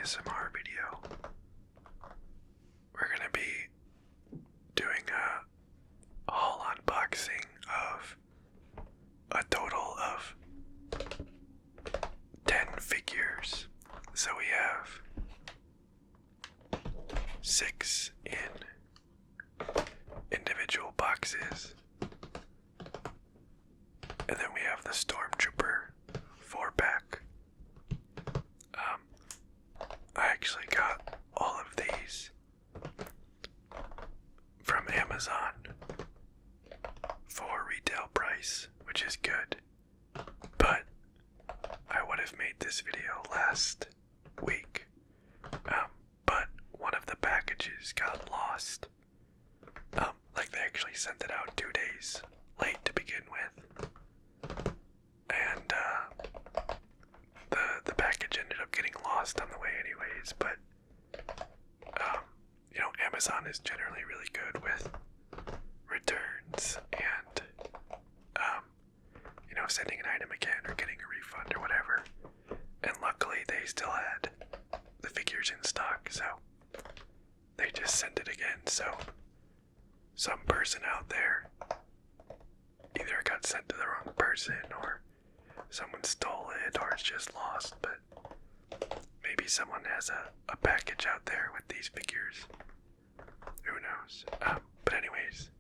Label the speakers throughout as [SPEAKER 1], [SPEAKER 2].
[SPEAKER 1] ASMR video. We're gonna be doing a haul unboxing of a total of 10 figures. So we have 6 in individual boxes. And then we have the Stormtrooper 4-pack. I actually got all of these from Amazon for retail price, which is good. But I would have made this video last week. But one of the packages got lost. They actually sent it out 2 days late to begin with. And the package ended up getting lost on the way anyways, but Amazon is generally really good with returns and sending an item again or getting a refund or whatever. And luckily they still had the figures in stock, so they just sent it again. So some person out there, either it got sent to the wrong person or someone stole it or it's just lost, but maybe someone has a package out there with these figures. Who knows? But anyways,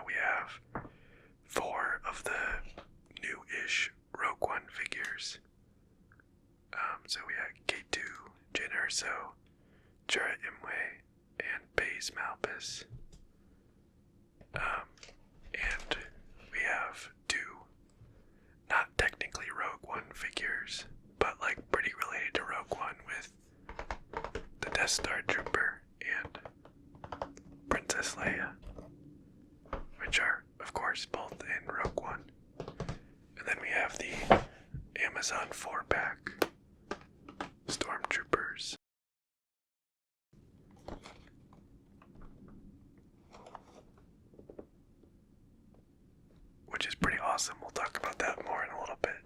[SPEAKER 1] we have 4 of the new-ish Rogue One figures. So we have K2, Jyn Erso, Jura Imwe, and Baze Malbus. And we have 2 not technically Rogue One figures, but pretty related to Rogue One, with the Death Star Trooper and Princess Leia, which are, of course, both in Rogue One. And then we have the Amazon 4-pack Stormtroopers. Which is pretty awesome. We'll talk about that more in a little bit.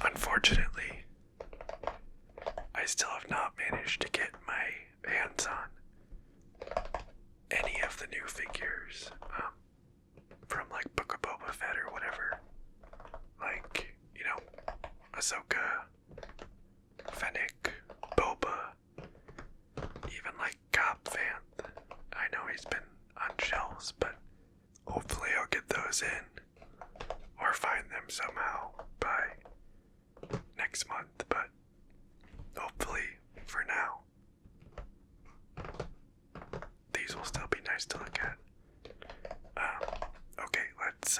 [SPEAKER 1] Unfortunately, I still have not managed to get my hands on any of the new figures from Book of Boba Fett or whatever. Ahsoka, Fennec, Boba, even Cobb Vanth. I know he's been on shelves, but hopefully I'll get those in or find them somehow by next month, but hopefully for now these will still be nice to look at. Okay, let's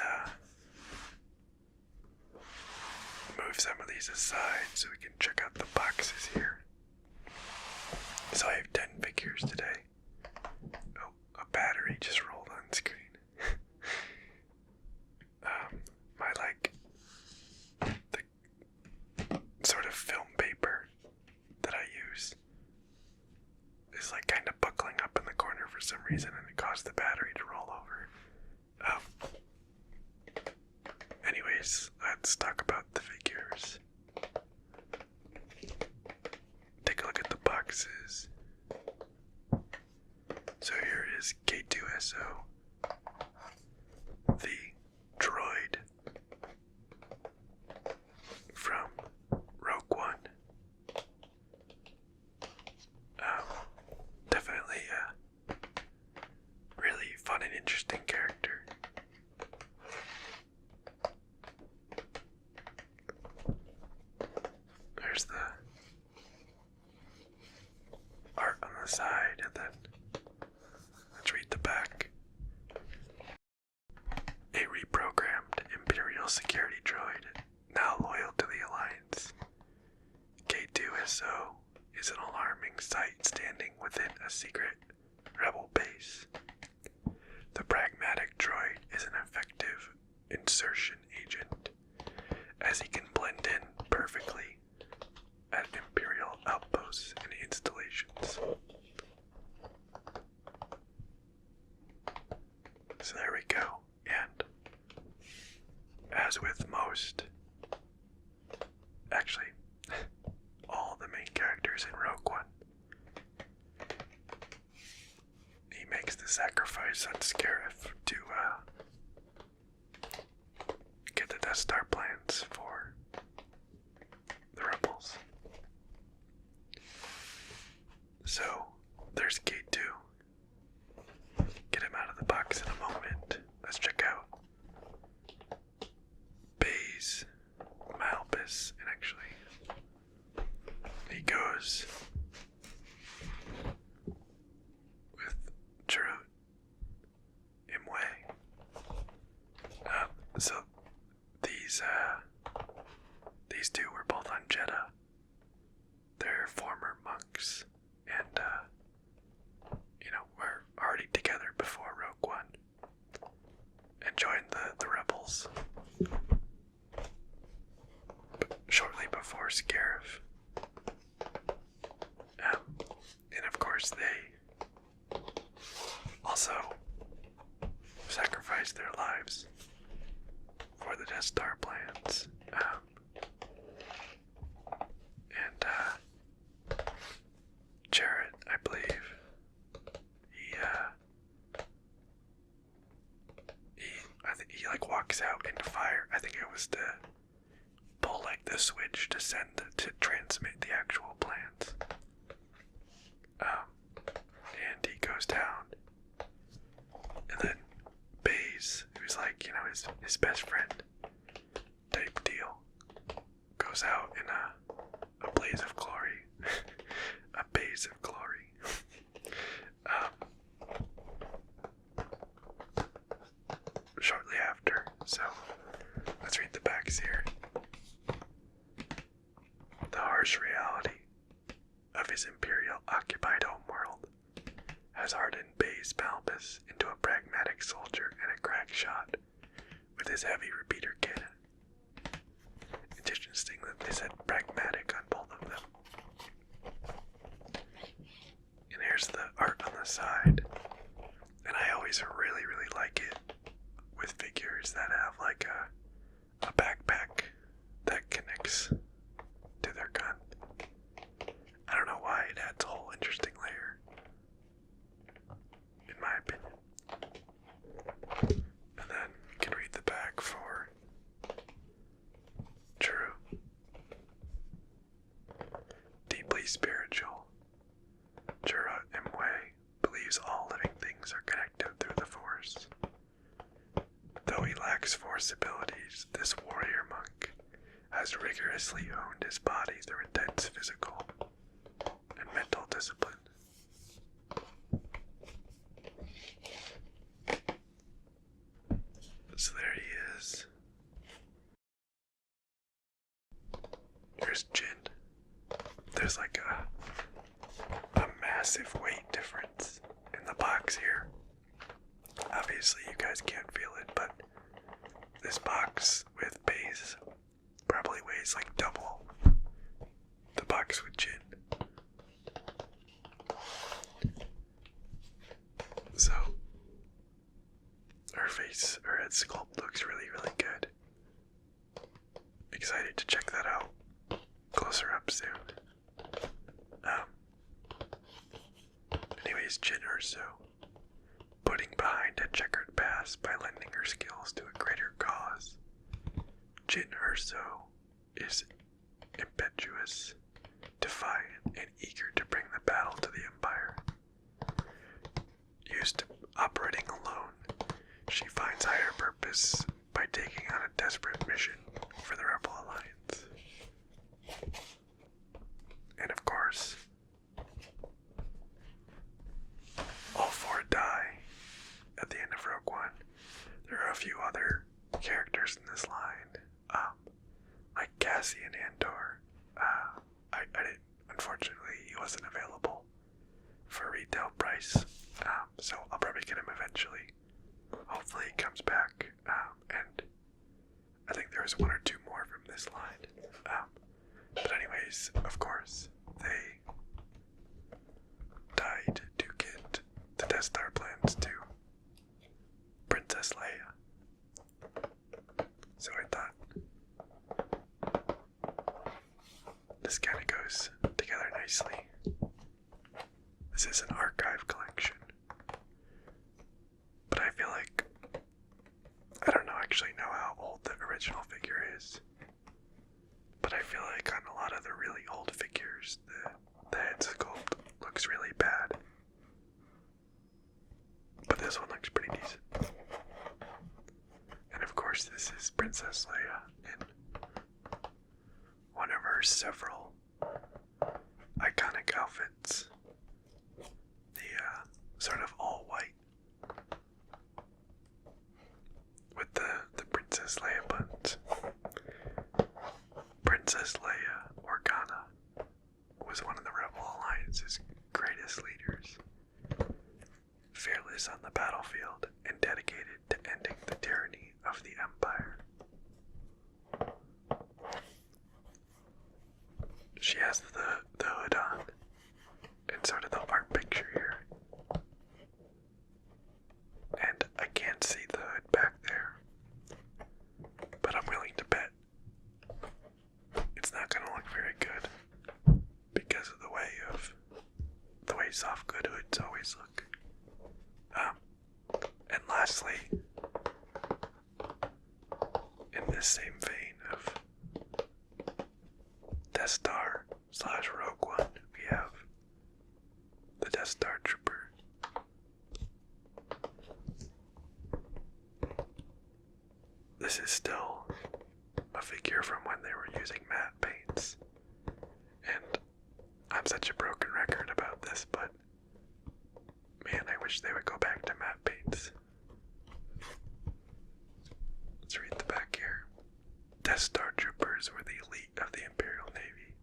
[SPEAKER 1] move some of these aside so we can check out the boxes here. So I have 10 figures today. Oh, a battery just rolled on screen. The sort of film paper that I use is kind of buckling up in the corner for some reason, and it caused the battery to roll over. Anyways, let's talk about the figures. Take a look at the boxes. So here is K2SO, the droid from Rogue One. Definitely a really fun and interesting character. There's the art on the side, and then let's read the back. A reprogrammed Imperial security droid, now loyal to the Alliance. K2SO is an alarming sight standing within a secret rebel base. The pragmatic droid is an effective insertion agent, as he can blend in perfectly at Imperial outposts and installations. So there we go, and as with most sacrifice on Scarif to get the Death Star plans for the rebels. So there's Gate 2. Get him out of the box in a moment. Let's check out Baze, Malbus, and actually he goes with Chirrut Imwe. So these two were both on Jeddah. They're former monks, and were already together before Rogue One, and joined the rebels shortly before Scarif. And of course they also sacrificed their lives for the Death Star plans. Jarrett, I believe, I think he like walks out into fire. I think it was to pull like the switch to transmit the actual plans. And he goes down, and then Baze, who's like, his best friend type deal, goes out in a blaze of glory. A blaze of glory. Shortly after, so let's read the backs here. The harsh reality of his Imperial-occupied homeworld has hardened Baze Malbus into a pragmatic soldier and a crack shot with his heavy repeater cannon. It's interesting that they said pragmatic on both of them. And here's the art on the side. And I always really, really like it with figures that have like a backpack that connects to their gun. I don't know why, it adds a whole interesting layer, in my opinion. And then you can read the back for True. Deeply spiritual, Chirrut Imwe believes all living things are connected through the Force. Though he lacks Force abilities, this warrior monk has rigorously honed his body through intense physical and mental discipline. So there he is. Here's Jin. There's like a massive weight difference in the box here. Obviously you guys can't feel it, but this box with Baze probably weighs like double the box with Jin. So her head sculpt looks really, really good. Excited to check that out closer up soon. Anyways, Jin Urso, putting behind a checkered past by lending her skills to a greater cause. Jin Urso is impetuous, defiant, and eager to bring the battle to the Empire. Used to operating alone, she finds higher purpose by taking on a desperate mission for the Rebel Alliance. And of course, all four die at the end of Rogue One. There are a few other characters in this line, like Cassian Andor. I didn't, unfortunately, he wasn't available for retail price, so I'll probably get him eventually. Hopefully he comes back, and I think there was one or two more from this line. But anyways, of course, they died to get the Death Star plans to Princess Leia. So I thought this kind of goes together nicely. This is an archive collection. original figure is. But I feel like on a lot of the really old figures, the head sculpt looks really bad. But this one looks pretty decent. And of course, this is Princess Leia in one of her several iconic outfits. The sort of all white with the Princess Leia buttons. Princess Leia Organa was one of the Rebel Alliance's greatest leaders, fearless on the battlefield and dedicated to ending the tyranny of the Empire. She has the hood on and sort of the art picture here. And I can't see the hood back there, but I'm willing to bet it's not going to look very good because of the way soft good hoods always look. And lastly, in this same vein of Death Star / Rogue One, we have the Death Star Trooper. This is still a figure from when they were using matte paints, and I'm such a broken record about this, but man, I wish they would go back to matte paints. Let's read the back here. Death Star Troopers were the elite of the Imperial Navy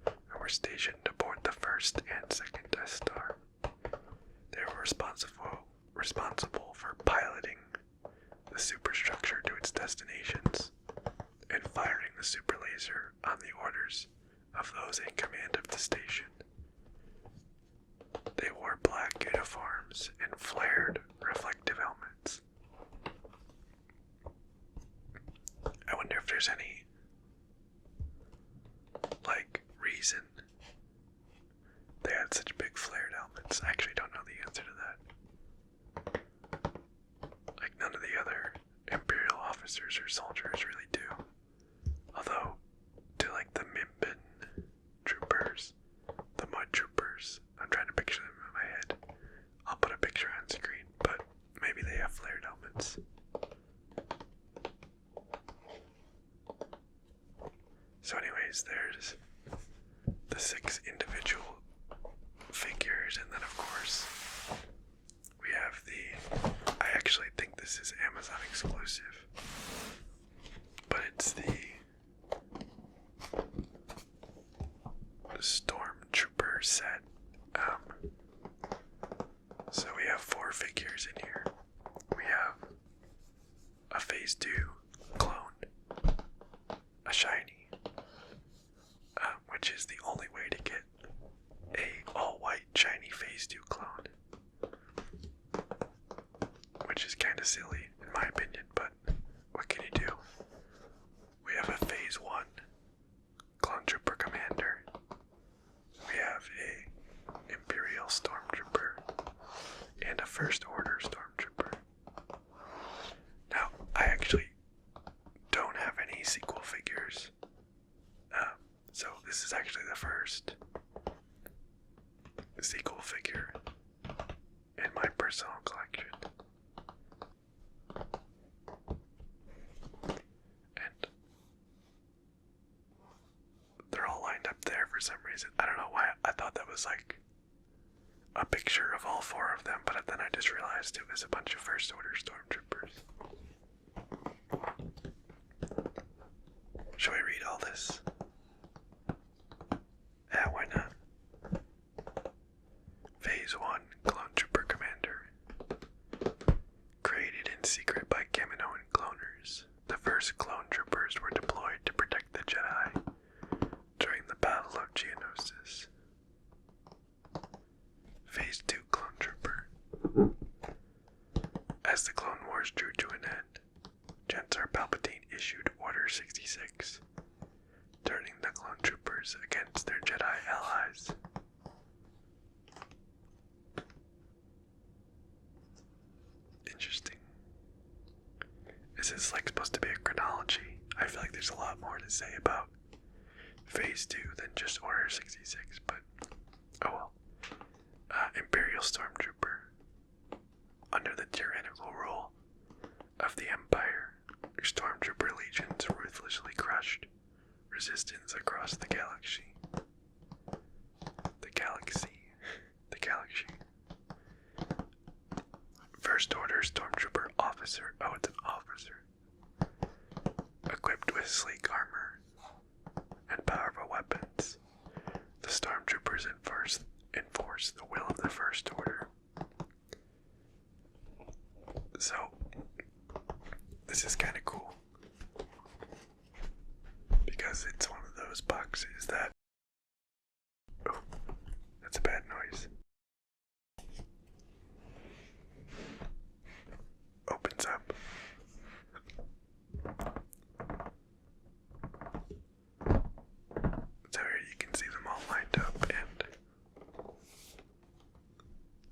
[SPEAKER 1] and were stationed aboard the first and second Death Star. They were responsible for piloting the superstructure to its destinations and firing the super laser on the orders of those in command of the station. They wore black uniforms and flared reflective helmets. I wonder if there's any, reason they had such big flared helmets. I actually don't know the answer to that. None of the other Imperial officers or soldiers really do. Although, to the Mimban troopers, the mud troopers, I'm trying to picture them in my head. I'll put a picture on screen, but maybe they have flared helmets. So anyways, there's the 6 individual figures, and then of course we have I actually think this is Amazon exclusive, but it's the Stormtrooper set. So we have 4 figures in here. We have a Phase 2 clone, a shiny, which is the only way to get a all-white shiny Phase 2 clone, which is kind of silly in my opinion, but what can you do? We have a Phase 1 Clone Trooper Commander. We have a Imperial Stormtrooper and a First Order Stormtrooper. Now, I actually don't have any sequel figures, so this is actually the first sequel figure in my personal collection. And they're all lined up there for some reason. I don't know why. I thought that was a picture of all 4 of them, but then I just realized it was a bunch of First Order Stormtroopers. Shall we read all this? Yeah, why not? Phase 1 Clone Trooper Commander. Created in secret by Kaminoan cloners, the first clone troopers were deployed to protect the Jedi during the Battle of Geonosis. Phase 2 Clone Trooper. As the Clone Wars drew to an end, Chancellor Palpatine issued Order 66, turning the clone troopers against their Jedi allies. Interesting. Is this supposed to be a chronology? I feel like there's a lot more to say about Phase 2 than just Order 66, but oh well. Imperial Stormtrooper. Under the tyrannical rule of the Empire, Stormtrooper legions ruthlessly crushed resistance across the galaxy. The galaxy. The galaxy. First Order Stormtrooper Officer. Oh, it's an officer. Equipped with sleek armor and powerful weapons, the Stormtroopers enforce the will of the First Order. So, this is kind of cool. Because it's one of those boxes that... Oh, that's a bad noise. Opens up. So here you can see them all lined up, and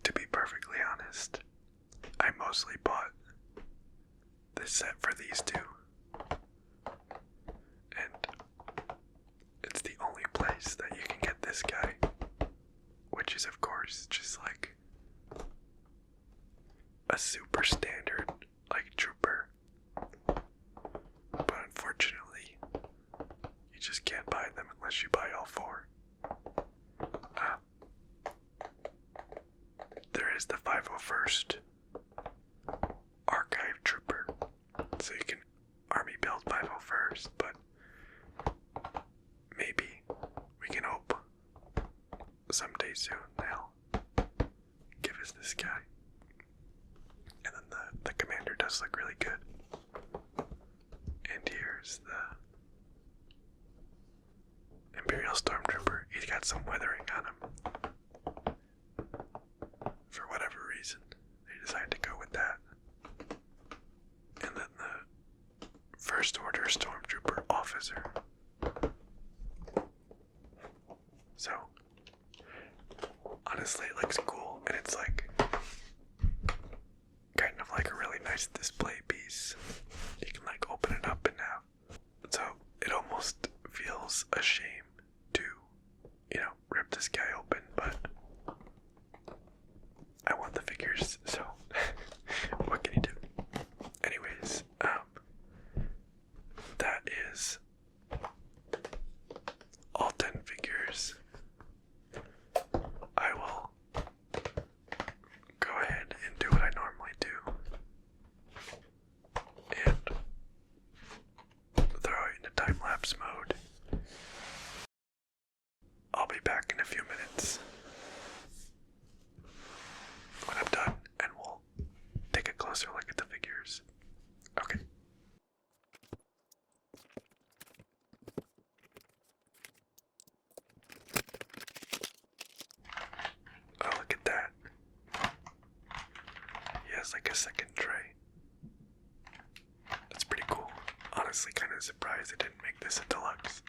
[SPEAKER 1] to be perfectly honest, I mostly bought this set for these two. And it's the only place that you can get this guy, which is of course just like a super standard like trooper. But unfortunately, you just can't buy them unless you buy all four. There is the 501st Archive Trooper, so you can army build 501st, but maybe we can hope someday soon they'll give us this guy. And then the commander does look really good. And here's the Imperial Stormtrooper. He's got some weathering on him. For whatever reason, they decided to go with that. And then the First Order Stormtrooper Officer. So, honestly, it looks cool, and it's like kind of like a really nice display piece. You can like open it up and out. So it almost feels a shame to, rip this guy open, but I want the figures, so what can you do? Anyways, that is all 10 figures. I will go ahead and do what I normally do and throw it into time-lapse mode. I'll be back in a few minutes when I'm done, and we'll take a closer look at the figures. Okay. Oh, look at that. He has like a second tray. That's pretty cool. Honestly, kind of surprised they didn't make this a deluxe.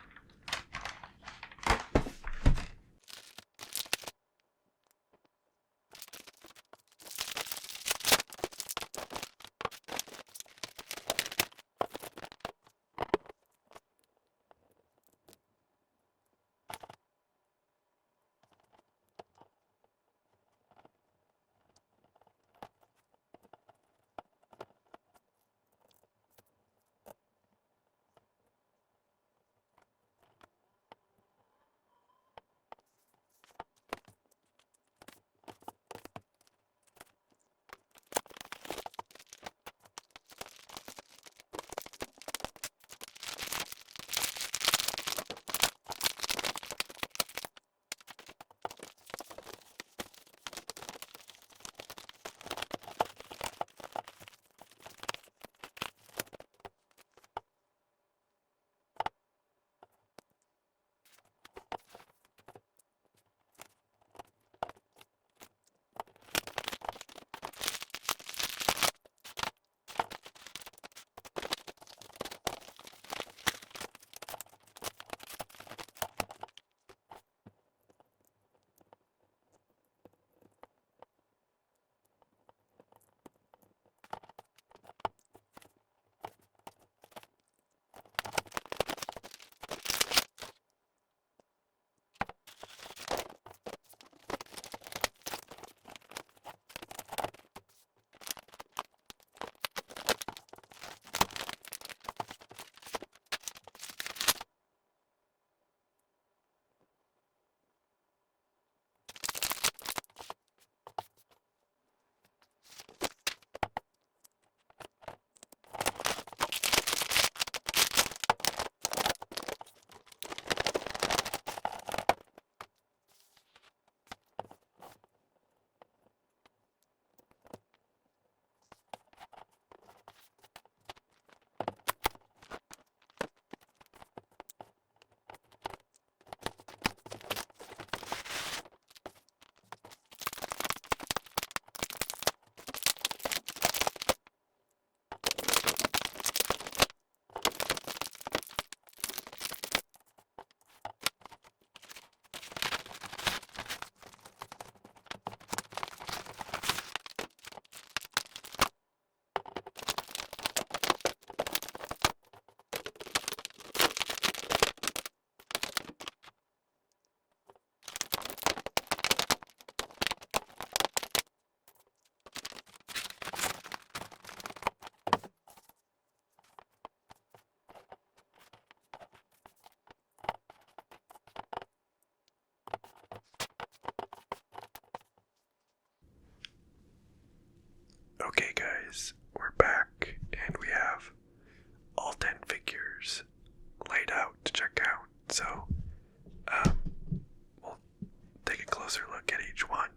[SPEAKER 1] look at each one,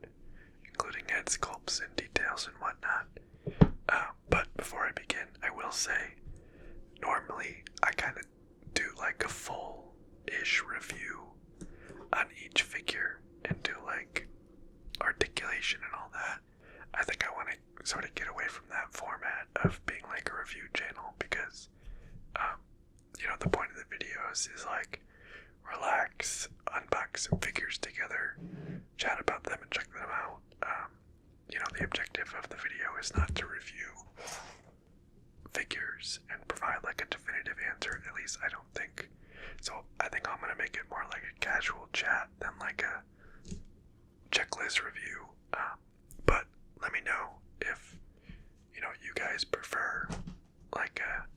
[SPEAKER 1] including head sculpts and details and whatnot. But before I begin, I will say, normally I kind of do like a full-ish review on each figure and do like articulation and all that. I think I want to sort of get away from that format of being like a review channel because, the point of the videos is like relax, unbox some figures together, chat about them and check them out. The objective of the video is not to review figures and provide like a definitive answer, at least I don't think. So I think I'm going to make it more like a casual chat than like a checklist review. But let me know if, you guys prefer like a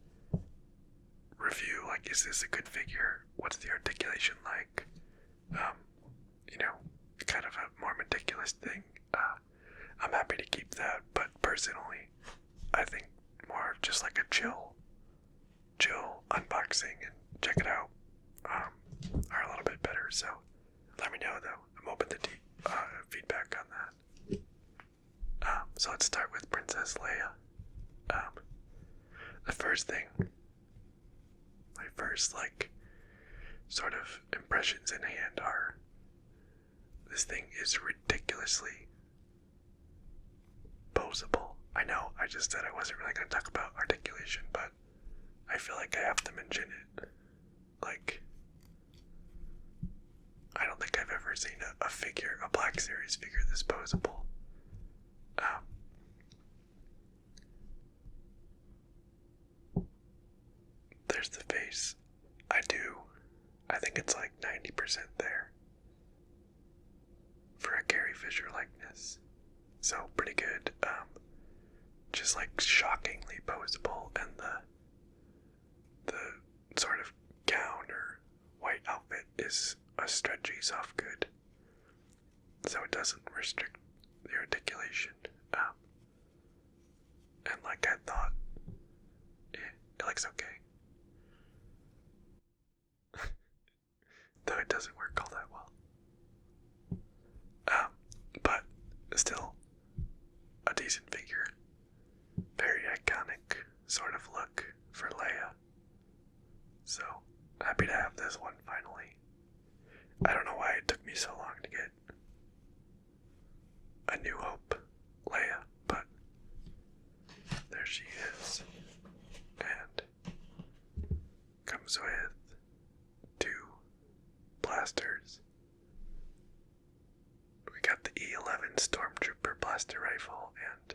[SPEAKER 1] review, like is this a good figure? What's the articulation like? Kind of a more meticulous thing. I'm happy to keep that, but personally, I think more of just like a chill unboxing and check it out are a little bit better. So let me know though. I'm open to feedback on that. So let's start with Princess Leia. The first thing, my first like sort of impressions in hand are, this thing is ridiculously posable. I know I just said I wasn't really going to talk about articulation, but I feel like I have to mention it. Like, I don't think I've ever seen a Black Series figure this posable. There's the face. I think it's like 90% there for a Carrie Fisher likeness. So pretty good. Just like shockingly posable, and the sort of gown or white outfit is a stretchy soft good, so it doesn't restrict the articulation. And like I thought, it looks okay. Though it doesn't work all that well. But still a decent figure. Very iconic sort of look for Leia. So happy to have this one finally. I don't know why it took me so long to get a New Hope Leia, but there she is. And comes with 2 blasters. We got the E11 Stormtrooper blaster rifle and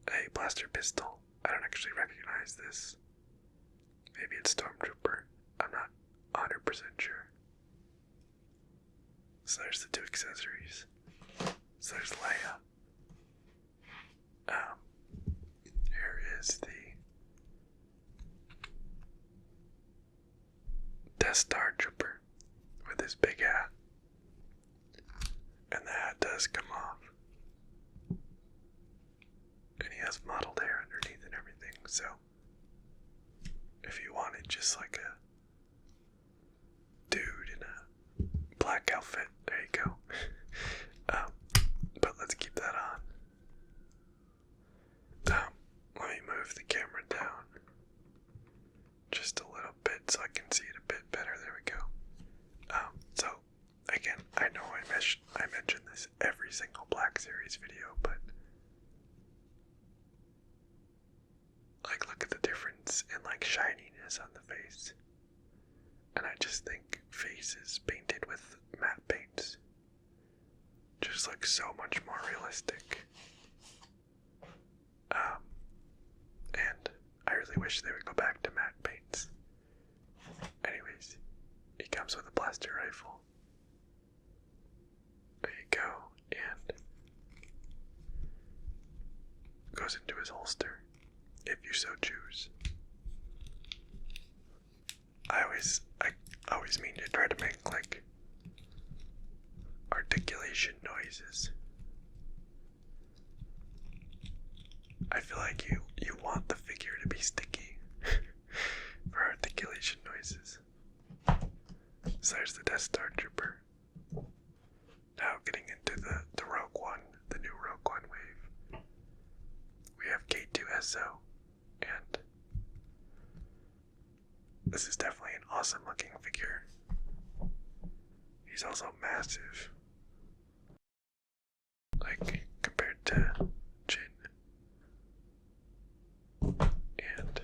[SPEAKER 1] a blaster pistol. I don't actually recognize this. Maybe it's Stormtrooper. I'm not 100% sure. So there's the 2 accessories. So there's Leia. Here is the Death Star Trooper with his big hat. And the hat does come off. And he has mottled hair underneath and everything, so if you wanted just like a dude in a black outfit, there you go. But let's keep that on. Let me move the camera down just a little bit so I can see it a bit better. There we go. So again, I know I mention this every single Black Series video, but like look at the difference in like shininess on the face. And I just think faces painted with matte paints just look so much more realistic. And I really wish they would go back to matte paints. Anyways, he comes with a blaster rifle. There you go, and goes into his holster, if you so choose. I always mean to try to make like articulation noises. I feel like you want the figure to be sticky for articulation noises. So there's the Death Star Trooper. so. And this is definitely an awesome looking figure. He's also massive. Like, compared to Jin and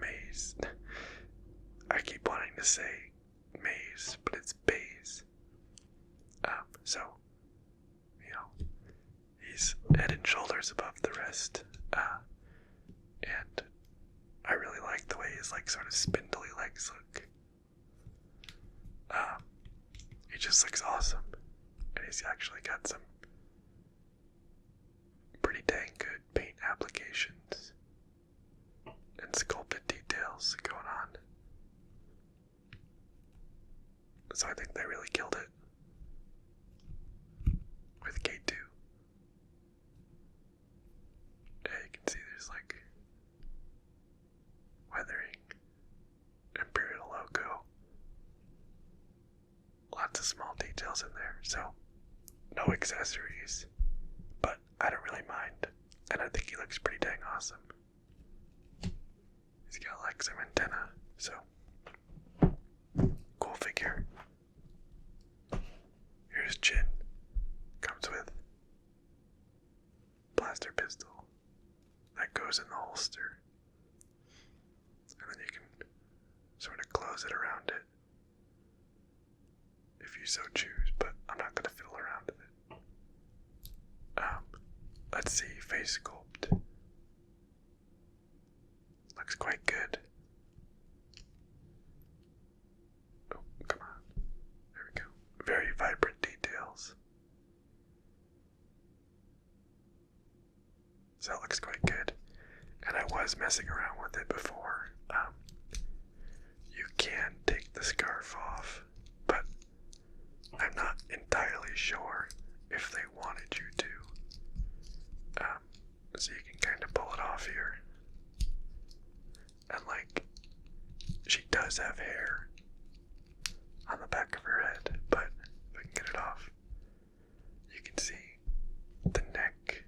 [SPEAKER 1] Maze. I keep wanting to say Maze, but it's Baze. So, he's head and shoulders above the rest. And I really like the way his sort of spindly legs look. He just looks awesome. And he's actually got some pretty dang good paint applications and sculpted details going on. So I think they really killed it with K2. Yeah, you can see there's weathering, Imperial logo, lots of small details in there, so no accessories, but I don't really mind, and I think he looks pretty dang awesome. He's got some antenna, so cool figure. Here's Jin. Comes with blaster pistol that goes in the holster, and then you can sort of close it around it if you so choose, but I'm not going to fiddle around with it. Let's see, face sculpt. Looks quite good. Oh, come on. There we go. Very vibrant details. So that looks quite good. And I was messing around with it before. You can take the scarf off, but I'm not entirely sure if they wanted you to. So you can kind of pull it off here. And she does have hair on the back of her head, but if I can get it off, you can see the neck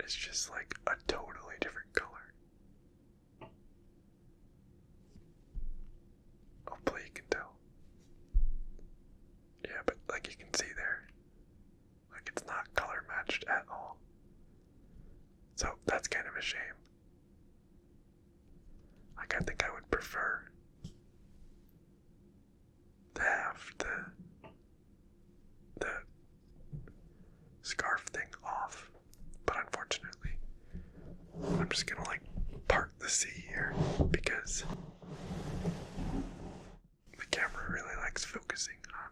[SPEAKER 1] is just a totally different color. Hopefully you can tell. Yeah, but you can see there, it's not color matched at all. So that's kind of a shame. I think I would prefer to have the scarf thing off, but unfortunately, I'm just gonna park the C here because the camera really likes focusing on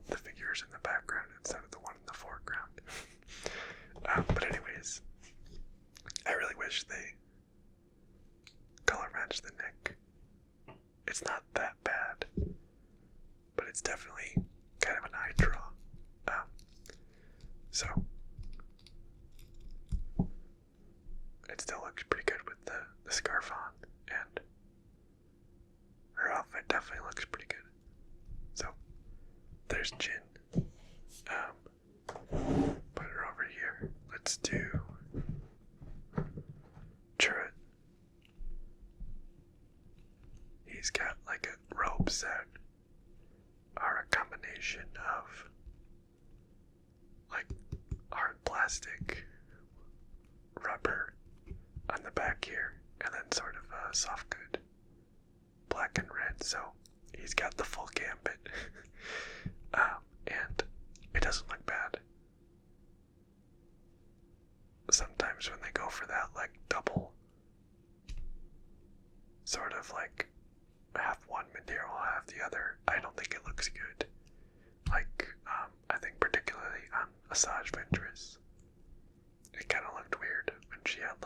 [SPEAKER 1] the figures in the background instead of the one in the foreground. But anyways, I really wish they color match the neck. It's not that bad, but it's definitely kind of an eye draw. So it still looks pretty good with the scarf on, and her outfit definitely looks pretty good. So there's Jin. Put her over here. Let's do Churret. He's got a robes that are a combination of hard plastic, rubber on the back here, and then sort of a soft good black and red, so he's got the full gambit. And it doesn't look bad. Sometimes when they go for that double sort of half one material, half the other, I don't think it looks good. I think particularly on Asajj Ventress, it kind of looked weird when she had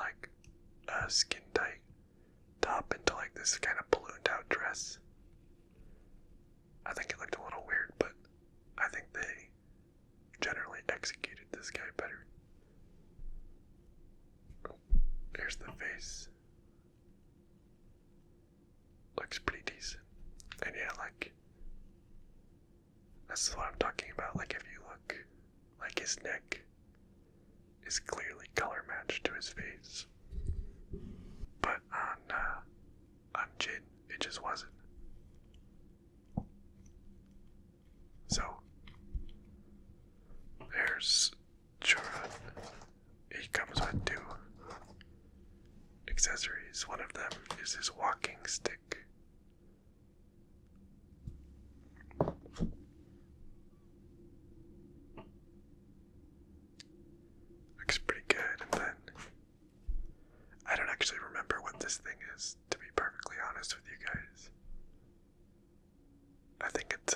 [SPEAKER 1] a skin tight top into this kind of ballooned out dress. I think it looked a little weird, but I think they generally executed this guy better. Oh, there's the face. Looks pretty decent. And yeah, that's what I'm talking about. If you look, his neck is clearly color matched to his face. But on Jin, it just wasn't. So, there's Churun. He comes with 2 accessories. One of them is his walking stick. Looks pretty good, and then I don't actually remember what this thing is, to be perfectly honest with you guys. I think it's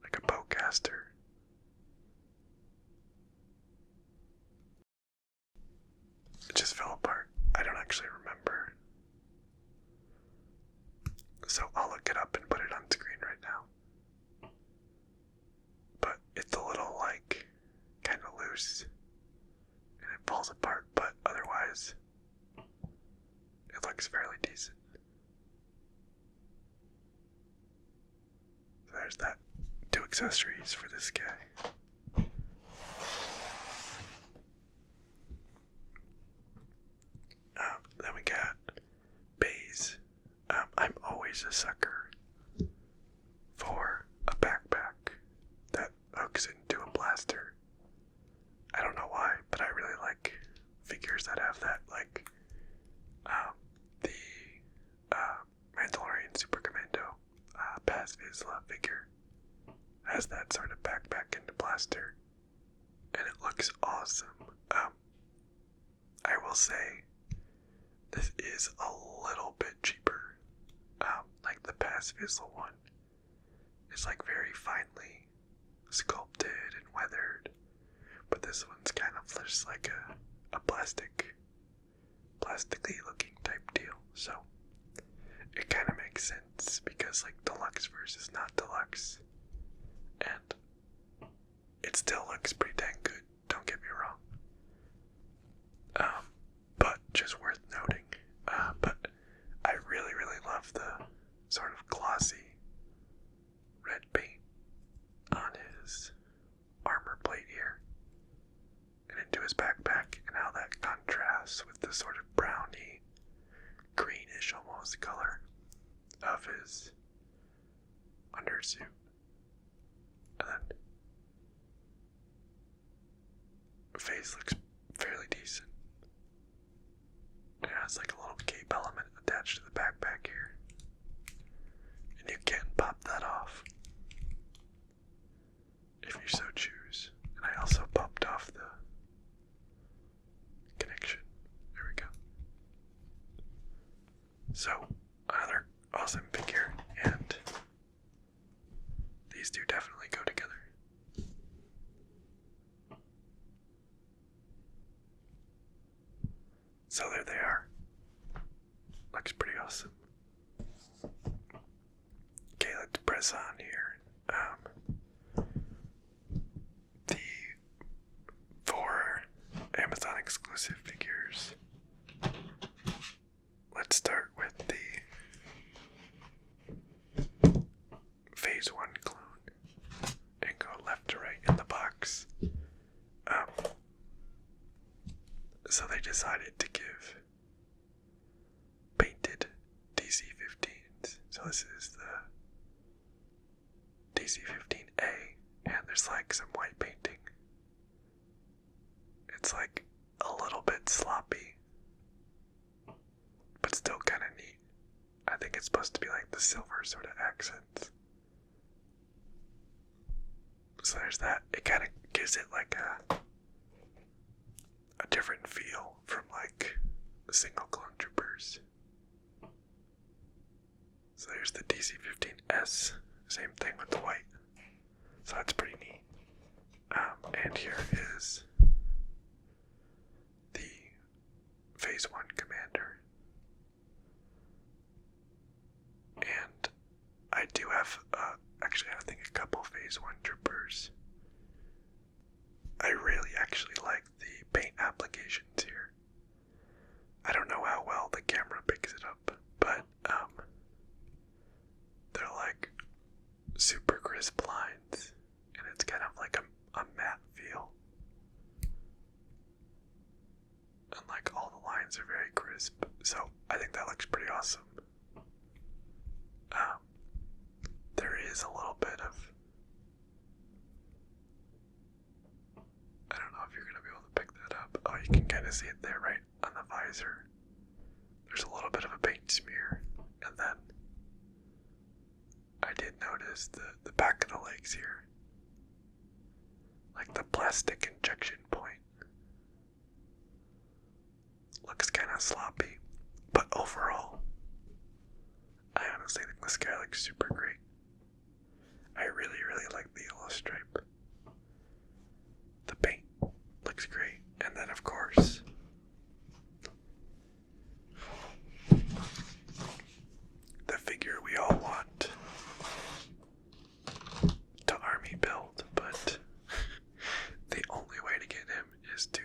[SPEAKER 1] like a bowcaster. It just fell apart. I don't actually remember. So I'll look it up and put it on screen right now. But it's a little like kind of loose and it falls apart, but otherwise it looks fairly decent. So there's that. 2 accessories for this guy. Then we got Baze. I'm always a sucker for a backpack that hooks into a blaster. I don't know why, but I really like figures that have that, like the Mandalorian Super Commando Paz Vizsla figure has that sort of backpack and blaster, and it looks awesome. I will say this is a little bit cheaper. Like the Paz Vizsla one is like very finely sculpted and weathered, but this one's kind of just like a plastically looking type deal. So it kind of makes sense because like deluxe versus not deluxe, and it still looks pretty dang good. Don't get me wrong. But just worth noting. But I really love the sort of glossy red paint on his armor plate here and into his backpack, and how that contrasts with the sort of browny, greenish almost color of his undersuit. And then face looks fairly decent. It has like a little cape element attached to the backpack here, and you can pop that off if you so choose. And I also popped off the connection. There we go. So another awesome figure, and these two definitely go together. So there they are. Looks pretty awesome. Okay, let's press on here. The 4 Amazon exclusive figures. Let's start with the Phase 1 clone and go left to right in the box. So they decided to give painted DC-15s. So this is the DC-15A, and there's like some white painting. It's like a little bit sloppy, but still kind of neat. I think it's supposed to be like the silver sort of accents. So there's that. It kind of gives it like a different feel from like the single clone troopers. So there's the DC-15S, same thing with the white. So that's pretty neat. And here is the Phase 1 Commander. And I do have, actually I think a couple Phase 1 troopers. I really actually like the paint applications here. I don't know how well the camera picks it up, but they're like super crisp lines, and it's kind of like a matte feel. lines are very crisp, so I think that looks pretty awesome. There is a little bit of, I don't know if you're going to be able to pick that up. Oh, you can kind of see it there right on the visor. There's a little bit of a paint smear, and then I did notice the back of the legs here, like the plastic injection point. Looks kind of sloppy, but overall, I honestly think this guy looks super great. I really like the yellow stripe. The paint looks great, and then of course, the figure we all want to army build, but the only way to get him is to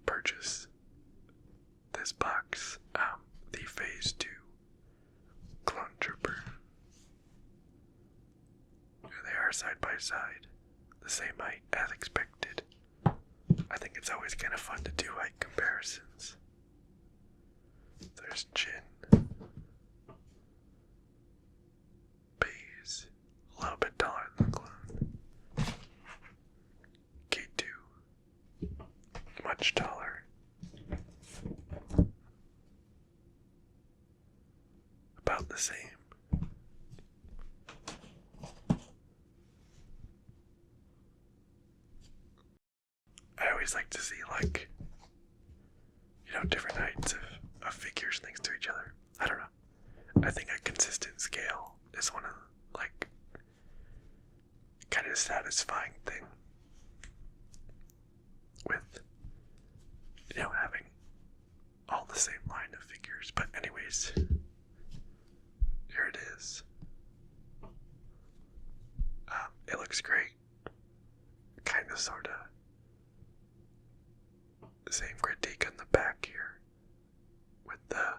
[SPEAKER 1] purchase this box, the Phase 2 Clone Trooper. They are side by side, the same height as expected. I think it's always kind of fun to do height comparisons. There's Jin. Baze, a little bit taller than the clone. K2, much taller. About the same. I always like to see, like, different heights of figures next to each other. I don't know. I think a consistent scale is one of, like, kind of satisfying thing with, having all the same line of figures. But anyways, here it is. It looks great. Kind of, sort of. Same critique on the back here, with the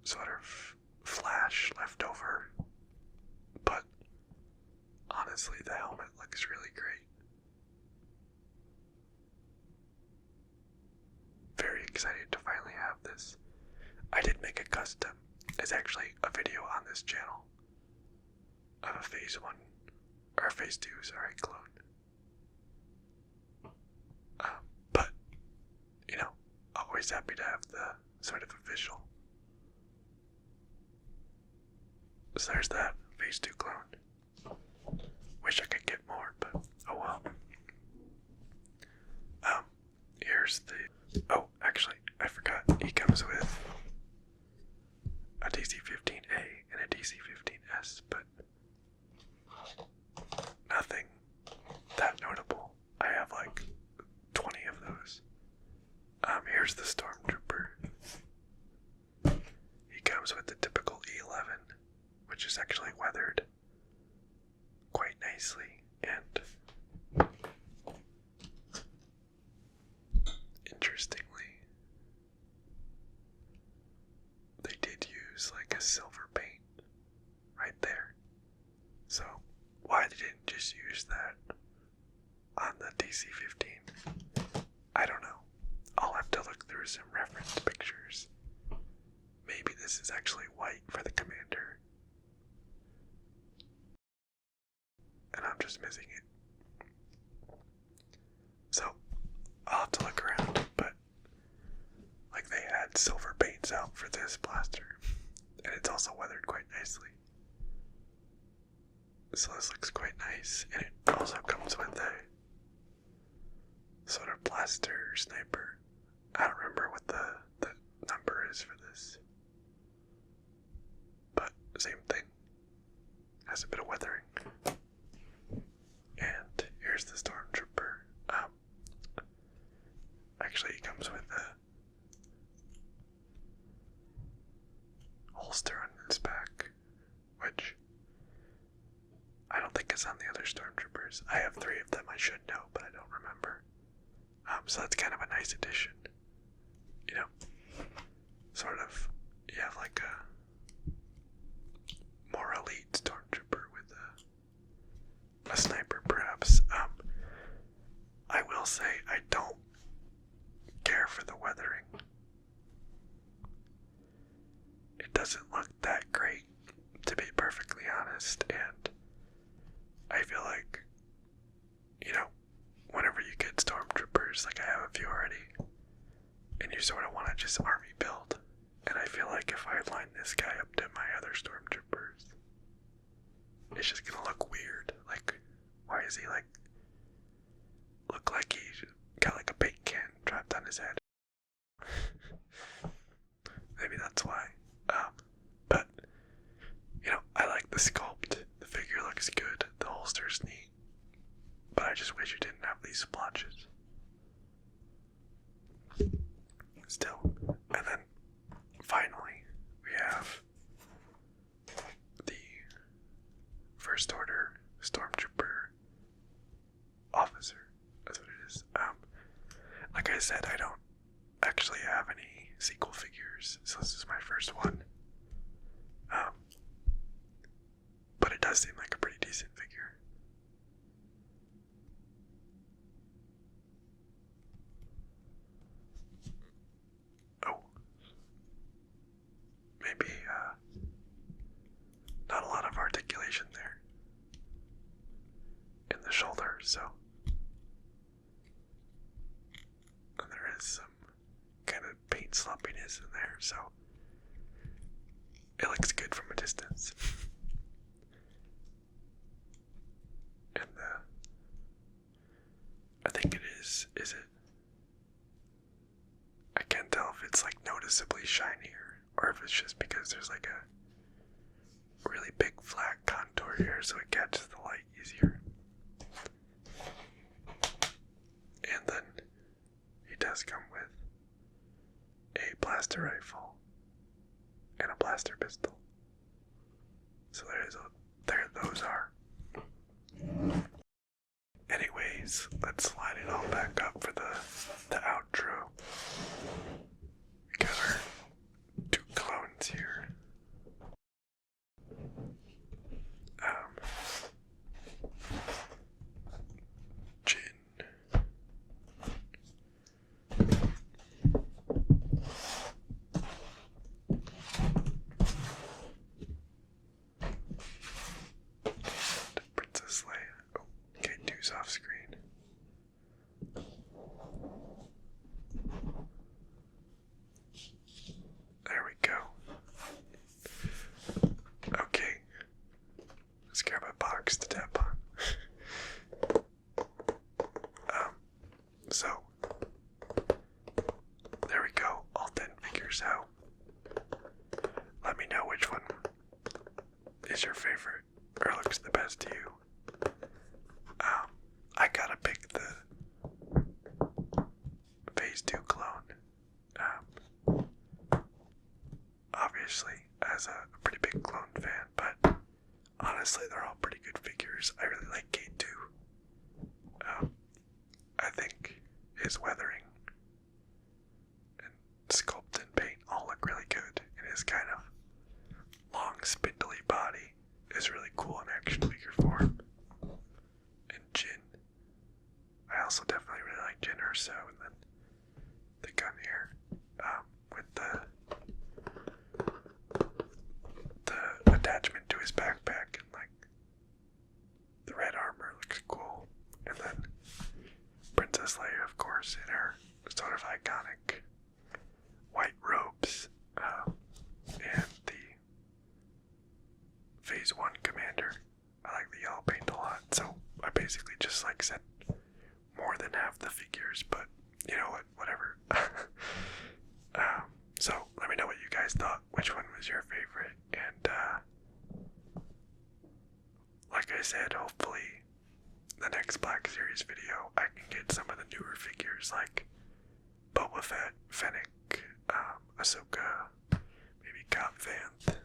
[SPEAKER 1] sort of flash left over, but honestly the helmet looks really great. Very excited to finally have this. I did make a custom. There's actually a video on this channel of a Phase 1, or Phase 2, sorry, clone. But, always happy to have the sort of official. So there's that Phase 2 clone. Wish I could get more, but oh well. Here's the, oh, actually, I forgot, he comes with a DC-15A and a DC-15S, but nothing that notable. I have like 20 of those. Here's the Stormtrooper. He comes with the typical E11, which is actually weathered quite nicely, and interestingly, they did use like a silver paint right there. So why they didn't just use that on the DC-15, I don't know. I'll have to look through some reference pictures. Maybe this is actually white for the commander, and I'm just missing it. So I'll have to look around, but like they had silver paints out for this blaster, and it's also weathered quite nicely. So this looks quite nice, and it also comes with a sort of blaster sniper. I don't remember what the number is for this, but same thing. Has a bit of weathering. And here's the Stormtrooper. Actually, he comes with a holster on his back, which I don't think is on the other Stormtroopers. I have 3 of them, I should know, but I don't remember. So that's kind of a nice addition. Sort of, you have like a more elite Stormtrooper with a sniper, perhaps. I will say I don't care for the weathering honest, and I feel like, whenever you get stormtroopers, like I have a few already, and you sort of want to just army build, and I feel like if I line this guy up to my other stormtroopers, it's just gonna look weird. Like, why is he look like he got like a paint can trapped on his head? Maybe that's why. But I like the sculpt. The figure looks good. The holster's neat. But I just wish you didn't have these splotches. Still. And then, finally, we have the First Order Stormtrooper Officer. That's what it is. Like I said, I don't actually have any sequel figures, so this is my first one. But it does seem like a pretty decent figure. Oh. Maybe, not a lot of articulation there in the shoulder, so. And there is some kind of paint sloppiness in there, so it looks good from a distance. And I think it is it? I can't tell if it's like noticeably shinier or if it's just because there's like a really big flat contour here so it catches the light easier. And then he does come with a blaster rifle and a blaster pistol. So there those are. Anyways, let's line it all back up for the outro. We got our two clones here. Jin. And Princess Leia. Oh, K2's off screen. There we go. Okay. Let's grab a box to tap on. So there we go. All 10 figures out. Let me know which one is your favorite or looks the best to you. I gotta pick the Phase 2 clone. Obviously, as a pretty big clone fan, but honestly, they're all pretty good figures. I really like K2. I think his weathering and sculpt and paint all look really good, and his kind of long, spindly body is really cool in action figure form. And Jin. I also definitely really like Jin Urso, and then the gun here with the attachment to his backpack and like the red armor looks cool. And then Princess Leia, of course, in her sort of iconic white robes, and the Phase 1 commander. I like the yellow paint a lot, so I basically just said more than half the figures, but you know what, whatever. So let me know what you guys thought, which one was your favorite, and like I said, hopefully the next Black Series video I can get some of the newer figures like Boba Fett, Fennec, Ahsoka, maybe Cobb Vanth,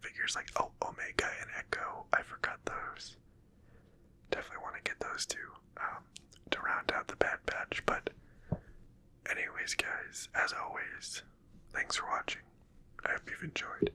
[SPEAKER 1] figures like Omega and Echo. I forgot those. Definitely want to get those two to round out the Bad Batch. But anyways, guys, as always, thanks for watching. I hope you've enjoyed.